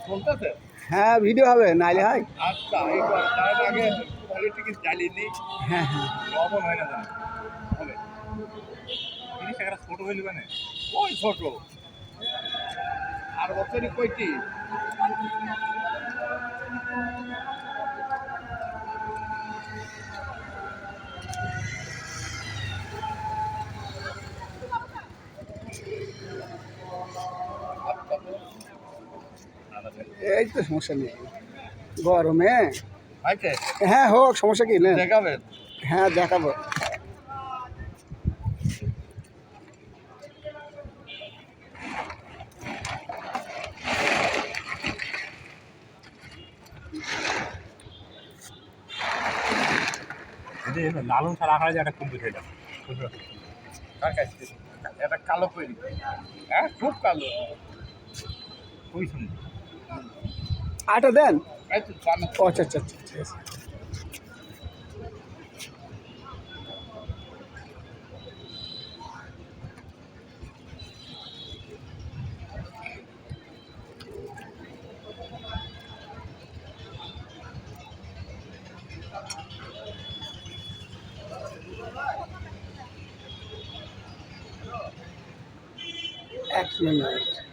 চলতেছে? হ্যাঁ ভিডিও হবে নাইলে হয়। আচ্ছা, এইবার তার আগে পলিটিক্স জ্বালিয়ে দিই। হ্যাঁ হ্যাঁ লবণ হয় না জানো? হবে। জিনিস একটা ছোট হইলে মানে? ওই ছোট। আর বছরই কয়টি? এই তো সমস্যা নেই গরমে। আচ্ছা, হ্যাঁ হোক সমস্যা কি না। দেখাবেন? হ্যাঁ দেখাবো। লালন ছাড়া আঁকা যায় একটা কুম্ভি খেলাম। এটা কালো করি। হ্যাঁ, খুব কালো। খুবই সুন্দর। আটা দেন। এই তো জানো। ও আচ্ছা আচ্ছা আচ্ছা ঠিক আছে। এক মিনিট।